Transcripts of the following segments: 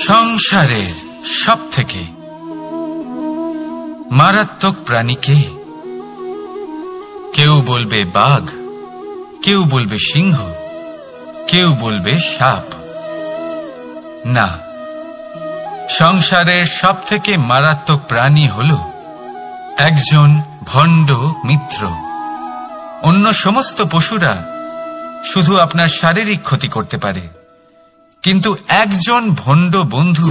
সংসারের সবথেকে মারাত্মক প্রাণী কে? কেউ বলবে বাঘ, কেউ বলবে সিংহ, কেউ বলবে সাপ। না, সংসারের সবথেকে মারাত্মক প্রাণী হল একজন ভণ্ড মিত্র। অন্য সমস্ত পশুরা শুধু আপনার শারীরিক ক্ষতি করতে পারে, কিন্তু একজন ভণ্ড বন্ধু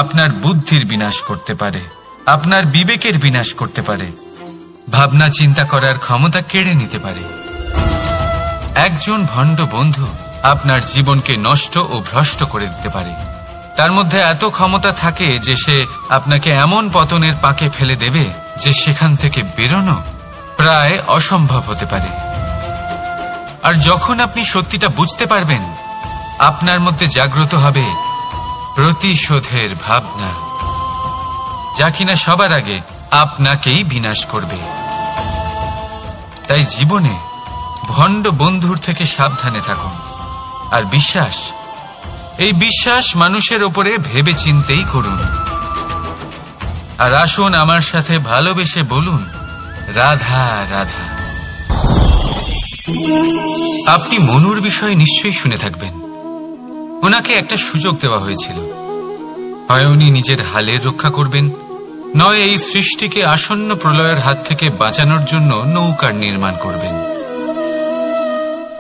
আপনার বুদ্ধির বিনাশ করতে পারে, আপনার বিবেকের বিনাশ করতে পারে, ভাবনা চিন্তা করার ক্ষমতা কেড়ে নিতে পারে। একজন ভণ্ড বন্ধু আপনার জীবনকে নষ্ট ও ভ্রষ্ট করে দিতে পারে। তার মধ্যে এত ক্ষমতা থাকে যে সে আপনাকে এমন পতনের পাকে ফেলে দেবে যে সেখান থেকে বেরোনো প্রায় অসম্ভব হতে পারে। আর যখন আপনি সত্যিটা বুঝতে পারবেন, আপনার মধ্যে জাগ্রত হবে প্রতিশোধের ভাবনা, যা কিনা সবার আগে আপনাকেই বিনাশ করবে। তাই জীবনে ভণ্ড বন্ধুর থেকে সাবধানে থাকুন। আর বিশ্বাস, এই বিশ্বাস মানুষের ওপরে ভেবে চিন্তেই করুন। আর আসুন আমার সাথে ভালোবেসে বলুন, রাধা রাধা। আপনি মনুর বিষয়ে নিশ্চয়ই শুনে থাকবেন। ওনাকে একটা সুযোগ দেওয়া হয়েছিল। হয় উনি নিজের হালের রক্ষা করবেন, নয় এই সৃষ্টিকে আসন্ন প্রলয়ের হাত থেকে বাঁচানোর জন্য নৌকার নির্মাণ করবেন।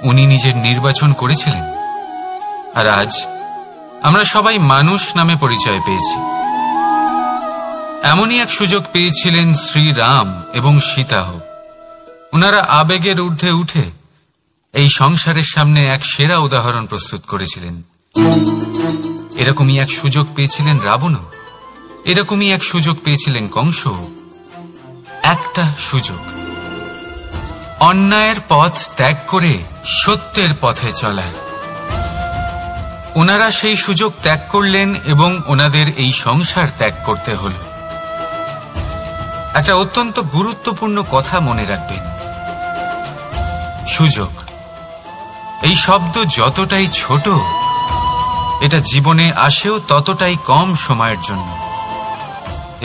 উনি নিজের নির্বাচন করেছিলেন, আর আজ আমরা সবাই মানুষ নামে পরিচয় পেয়েছি। এমনই এক সুযোগ পেয়েছিলেন শ্রীরাম এবং সীতাও। ওনারা আবেগের ঊর্ধ্বে উঠে এই সংসারের সামনে এক সেরা উদাহরণ প্রস্তুত করেছিলেন। এরকমই এক সুযোগ পেয়েছিলেন রাবণও, এরকমই এক সুযোগ পেয়েছিলেন কংস। একটা সুযোগ, অন্যায়ের পথ ত্যাগ করে সত্যের পথে চলার। ওনারা সেই সুযোগ ত্যাগ করলেন এবং ওনাদের এই সংসার ত্যাগ করতে হল। একটা অত্যন্ত গুরুত্বপূর্ণ কথা মনে রাখবেন, সুযোগ, এই শব্দ যতটাই ছোট, এটা জীবনে আসেও ততটাই কম সময়ের জন্য।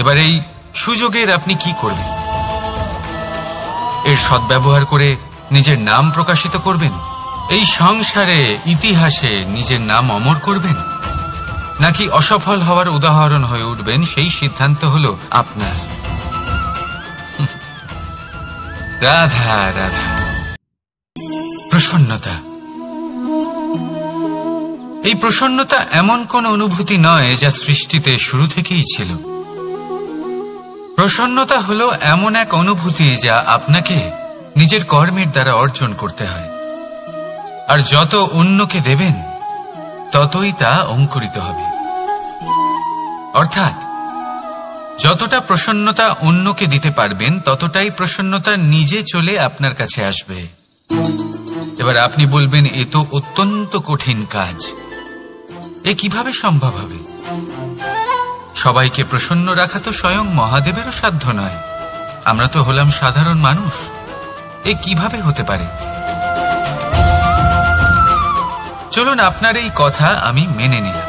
এবার এই সুযোগের আপনি কি করবেন? এর সদ্ব্যবহার করে নিজের নাম প্রকাশিত করবেন, এই সংসারে ইতিহাসে নিজের নাম অমর করবেন, নাকি অসফল হওয়ার উদাহরণ হয়ে উঠবেন, সেই সিদ্ধান্ত হলো আপনার। রাধা রাধা। প্রসন্নতা, এই প্রসন্নতা এমন কোন অনুভূতি নয় যা সৃষ্টিতে শুরু থেকেই ছিল। প্রসন্নতা হলো এমন এক অনুভূতি যা আপনাকে নিজের কর্মের দ্বারা অর্জন করতে হয়। আর যত অন্যকে দেবেন, ততই তা অঙ্কুরিত হবে। অর্থাৎ যতটা প্রসন্নতা অন্যকে দিতে পারবেন, ততটাই প্রসন্নতা নিজে চলে আপনার কাছে আসবে। এবার আপনি বলবেন, এ তো অত্যন্ত কঠিন কাজ, এ কিভাবে সম্ভব হবে? সবাইকে প্রসন্ন রাখা তো স্বয়ং মহাদেবেরও সাধ্য নয়। আমরা তো হলাম সাধারণ মানুষ, এ কিভাবে হতে পারে? চলুন, আপনার এই কথা আমি মেনে নিলাম।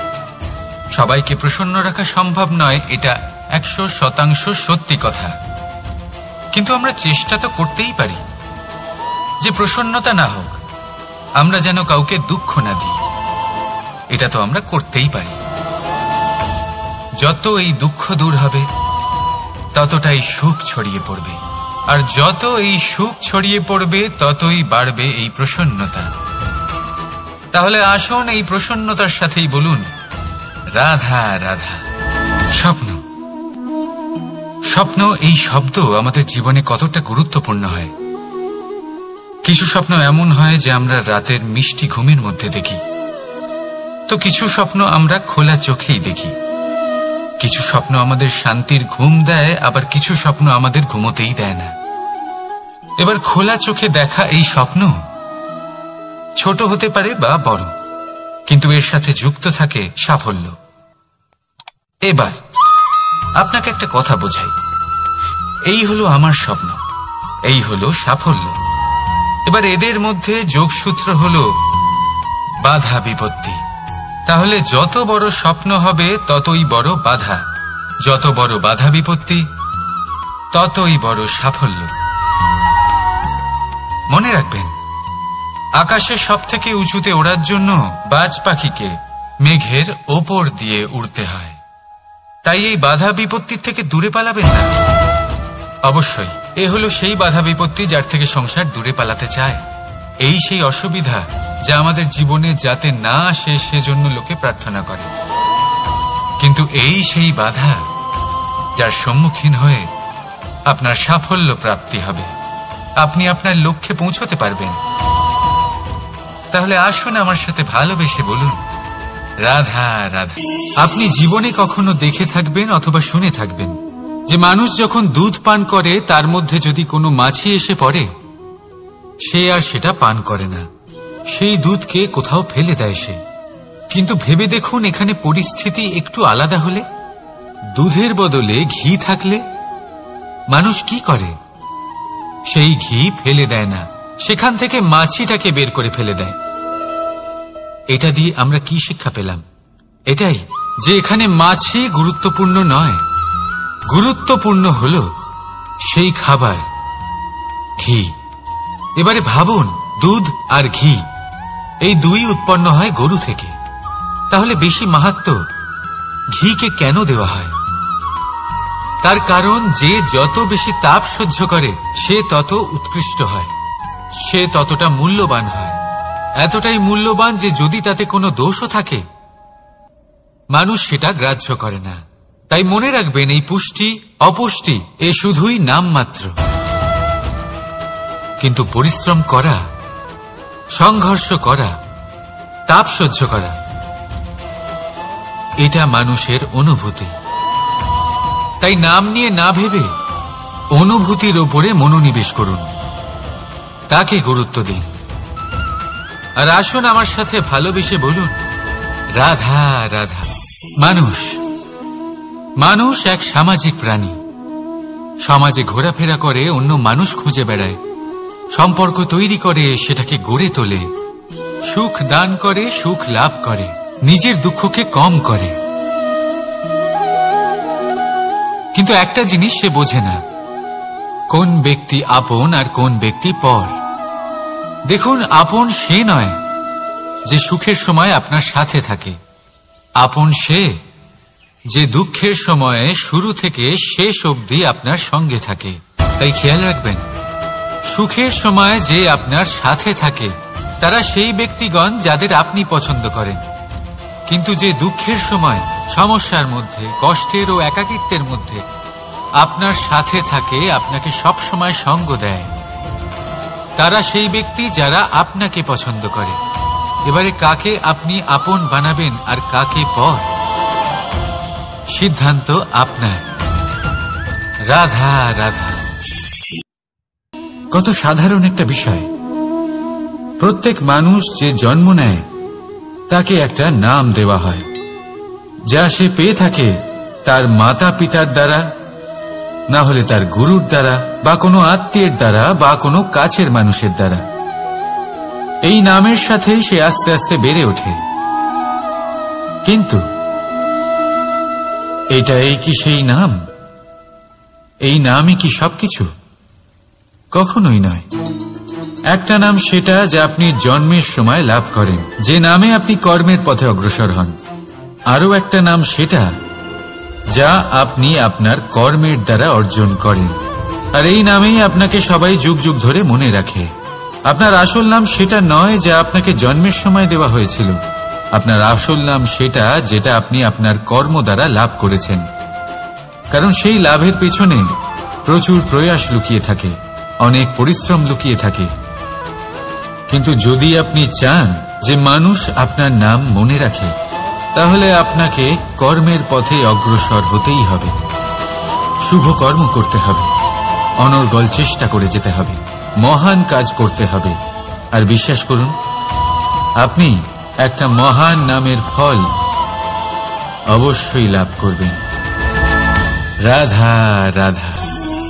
সবাইকে প্রসন্ন রাখা সম্ভব নয়, এটা 100% সত্যি কথা। কিন্তু আমরা চেষ্টা তো করতেই পারি যে প্রসন্নতা না হোক, আমরা যেন কাউকে দুঃখ না দিই। এটা তো আমরা করতেই পারি। যত এই দুঃখ দূর হবে, ততটাই সুখ ছড়িয়ে পড়বে। আর যত এই সুখ ছড়িয়ে পড়বে, ততই বাড়বে এই প্রসন্নতা। তাহলে আসুন এই প্রসন্নতার সাথেই বলুন, রাধা রাধা। স্বপ্ন, স্বপ্ন, এই শব্দ আমাদের জীবনে কতটা গুরুত্বপূর্ণ হয়। কিছু স্বপ্ন এমন হয় যে আমরা রাতের মিষ্টি ঘুমের মধ্যে দেখি, তো কিছু স্বপ্ন আমরা খোলা চোখেই দেখি। কিছু স্বপ্ন আমাদের শান্তির ঘুম দেয়, আবার কিছু স্বপ্ন আমাদের ঘুমোতেই দেয় না। এবার খোলা চোখে দেখা এই স্বপ্ন ছোট হতে পারে বা বড়, কিন্তু এর সাথে যুক্ত থাকে সাফল্য। এবার আপনাকে একটা কথা বোঝাই, এই হলো আমার স্বপ্ন, এই হলো সাফল্য। এবার এদের মধ্যে যোগসূত্র হলো বাধা বিপত্তি। তাহলে যত বড় স্বপ্ন হবে ততই বড় বাধা, যত বড় বাধা বিপত্তি ততই বড় সাফল্য। মনে রাখবেন, আকাশের সব থেকে উঁচুতে ওড়ার জন্য বাজ পাখিকে মেঘের ওপর দিয়ে উড়তে হয়। তাই এই বাধা বিপত্তির থেকে দূরে পালাবেন না। অবশ্যই এ হলো সেই বাধা বিপত্তি যার থেকে সংসার দূরে পালাতে চায়। এই সেই অসুবিধা যা আমাদের জীবনে যাতে না আসে সেজন্য লোকে প্রার্থনা করে। কিন্তু এই সেই বাধা যার সম্মুখীন হয়ে আপনার সাফল্য প্রাপ্তি হবে, আপনি আপনার লক্ষ্যে পৌঁছতে পারবেন। তাহলে আসুন আমার সাথে ভালোবেসে বলুন, রাধা রাধা। আপনি জীবনে কখনো দেখে থাকবেন অথবা শুনে থাকবেন যে মানুষ যখন দুধ পান করে তার মধ্যে যদি কোনো মাছি এসে পড়ে, সে আর সেটা পান করে না, সেই দুধকে কোথাও ফেলে দেয় সে। কিন্তু ভেবে দেখুন, এখানে পরিস্থিতি একটু আলাদা হলে, দুধের বদলে ঘি থাকলে মানুষ কি করে? সেই ঘি ফেলে দেয় না, সেখান থেকে মাছিটাকে বের করে ফেলে দেয়। এটা দিয়ে আমরা কি শিক্ষা পেলাম? এটাই যে এখানে মাছি গুরুত্বপূর্ণ নয়, গুরুত্বপূর্ণ হল সেই খাবার ঘি। এবারে ভাবুন, দুধ আর ঘি এই দুই উৎপন্ন হয় গরু থেকে। তাহলে বেশি মাহাত্ম্য ঘিকে কেন দেওয়া হয়? তার কারণ যে যত বেশি তাপ সহ্য করে সে তত উৎকৃষ্ট হয়, সে ততটা মূল্যবান হয়। এতটাই মূল্যবান যে যদি তাতে কোনো দোষও থাকে মানুষ সেটা গ্রাহ্য করে না। তাই মনে রাখবেন, এই পুষ্টি অপুষ্টি এ শুধুই নামমাত্র। কিন্তু পরিশ্রম করা, সংঘর্ষ করা, তাপ সহ্য করা, এটা মানুষের অনুভূতি। তাই নাম নিয়ে না ভেবে অনুভূতির ওপরে মনোনিবেশ করুন, তাকে গুরুত্ব দিন। আর আসুন আমার সাথে ভালোবেসে বলুন, রাধা রাধা। মানুষ এক সামাজিক প্রাণী। সমাজে ঘোরাফেরা করে, অন্য মানুষ খুঁজে বেড়ায়, সম্পর্ক তৈরি করে, সেটাকে গড়ে তোলে, সুখ দান করে, সুখ লাভ করে, নিজের দুঃখকে কম করে। কিন্তু একটা জিনিস সে বোঝে না, কোন ব্যক্তি আপন আর কোন ব্যক্তি পর। দেখুন, আপন সে নয় যে সুখের সময় আপনার সাথে থাকে, আপন সে যে দুঃখের সময়ে শুরু থেকে শেষ অবধি আপনার সঙ্গে থাকে। তাই খেয়াল রাখবেন, সুখের সময় যে আপনার সাথে থাকে তারা সেই ব্যক্তিগণ যাদের আপনি পছন্দ করেন। কিন্তু যে দুঃখের সময়, সমস্যার মধ্যে, কষ্টের ও একাকিত্বের মধ্যে আপনার সাথে থাকে, আপনাকে সব সময় সঙ্গ দেয়, তারা সেই ব্যক্তি যারা আপনাকে পছন্দ করে। এবারে কাকে আপনি আপন বানাবেন আর কাকে পর, সিদ্ধান্ত আপনার। রাধা রাধা। কত সাধারণ একটা বিষয়। প্রত্যেক মানুষ যে জন্ম নেয় তাকে একটা নাম দেওয়া হয়, যা সে পেয়ে থাকে তার মাতা পিতার দ্বারা, না হলে তার গুরুর দ্বারা, বা কোনো আত্মীয়ের দ্বারা, বা কোনো কাছের মানুষের দ্বারা। এই নামের সাথেই সে আস্তে আস্তে বেড়ে ওঠে। কিন্তু এটাই কি সেই নাম? এই নামই কি সবকিছু? কখনোই নয়। একটা নাম সেটা যা আপনি জন্মের সময় লাভ করেন, যে নামে আপনি কর্মের পথে অগ্রসর হন। আরও একটা নাম সেটা যা আপনি আপনার কর্মের দ্বারা অর্জন করেন, আর এই নামেই আপনাকে সবাই যুগ যুগ ধরে মনে রাখে। আপনার আসল নাম সেটা নয় যা আপনাকে জন্মের সময় দেওয়া হয়েছিল। আপনার আসল নাম সেটা যেটা আপনি আপনার কর্ম দ্বারা লাভ করেছেন। কারণ সেই লাভের পেছনে প্রচুর প্রয়াস লুকিয়ে থাকে, অনেক পরিশ্রম লুকিয়ে থাকে। কিন্তু যদি আপনি চান যে মানুষ আপনার নাম মনে রাখে, তাহলে আপনাকে কর্মের পথে অগ্রসর হতেই হবে, শুভ কর্ম করতে হবে, অনর্গল চেষ্টা করে যেতে হবে, মহান কাজ করতে হবে। আর বিশ্বাস করুন, আপনি একটা মহান নামের ফল অবশ্যই লাভ করবেন। রাধা রাধা।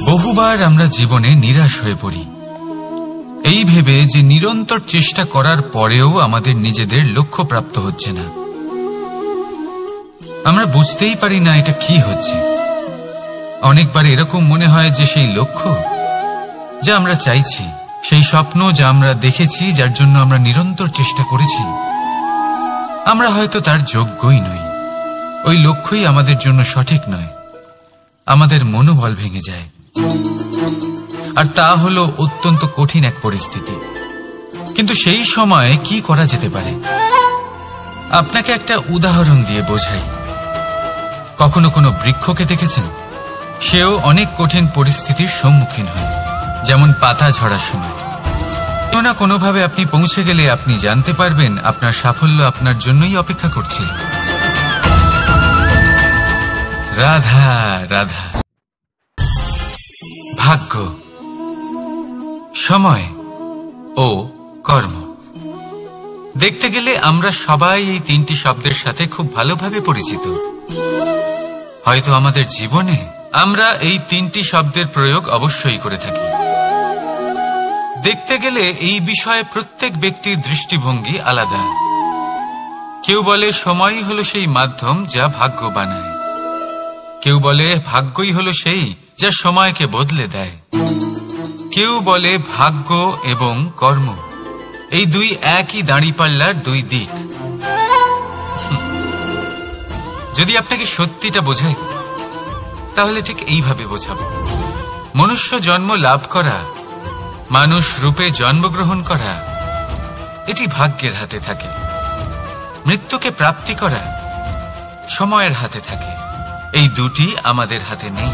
বহুবার আমরা জীবনে নিরাশ হয়ে পড়ি, এই ভেবে যে নিরন্তর চেষ্টা করার পরেও আমাদের নিজেদের লক্ষ্য প্রাপ্ত হচ্ছে না। আমরা বুঝতেই পারি না এটা কি হচ্ছে। অনেকবার এরকম মনে হয় যে সেই লক্ষ্য যা আমরা চাইছি, সেই স্বপ্ন যা আমরা দেখেছি, যার জন্য আমরা নিরন্তর চেষ্টা করেছি, আমরা হয়তো তার যোগ্যই নই। ওই লক্ষ্যই আমাদের জন্য সঠিক নয়। আমাদের মনোবল ভেঙে যায়, আর তা হলো অত্যন্ত কঠিন এক পরিস্থিতি। কিন্তু সেই সময়ে কি করা যেতে পারে? আপনাকে একটা উদাহরণ দিয়ে বোঝাই। কখনো কোনো বৃক্ষকে দেখেছেন? সেও অনেক কঠিন পরিস্থিতির সম্মুখীন হয়, যেমন পাতা ঝরার সময়। কোনো না কোনোভাবে আপনি পৌঁছে গেলে আপনি জানতে পারবেন আপনার সাফল্য আপনার জন্যই অপেক্ষা করছিল। রাধা রাধা। ভাগ্য, সময় ও কর্ম। দেখতে গেলে আমরা সবাই এই তিনটি শব্দের সাথে খুব ভালোভাবে পরিচিত। হয়তো আমাদের জীবনে আমরা এই তিনটি শব্দের প্রয়োগ অবশ্যই করে থাকি। দেখতে গেলে এই বিষয়ে প্রত্যেক ব্যক্তির দৃষ্টিভঙ্গি আলাদা। কেউ বলে সময়ই হলো সেই মাধ্যম যা ভাগ্য বানায়। কেউ বলে ভাগ্যই হলো সেই যা সময়কে বদলে দেয়। কেউ বলে ভাগ্য এবং কর্ম এই দুই একই দাঁড়িপাল্লার দুই দিক। যদি আপনাকে সত্যিটা বোঝাই, তাহলে ঠিক এইভাবে বোঝাবো। মনুষ্য জন্ম লাভ করা, মানুষ রূপে জন্মগ্রহণ করা, এটি ভাগ্যের হাতে থাকে। মৃত্যুকে প্রাপ্তি করা সময়ের হাতে থাকে। এই দুটি আমাদের হাতে নেই।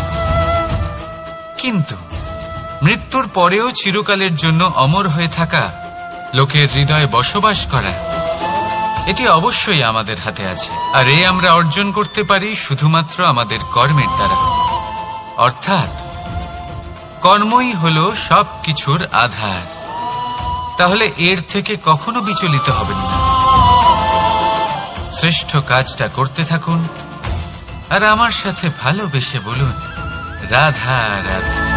কিন্তু মৃত্যুর পরেও চিরকালের জন্য অমর হয়ে থাকা, লোকের হৃদয়ে বসবাস করা, এটি অবশ্যই আমাদের হাতে আছে। আর এ আমরা অর্জন করতে পারি শুধুমাত্র আমাদের কর্মের দ্বারা। অর্থাৎ কর্মই হলো সব কিছুর আধার। তাহলে এর থেকে কখনো বিচলিত হবেন না। শ্রেষ্ঠ কাজটা করতে থাকুন, আর আমার সাথে ভালোবেসে বলুন রাধা রাধা।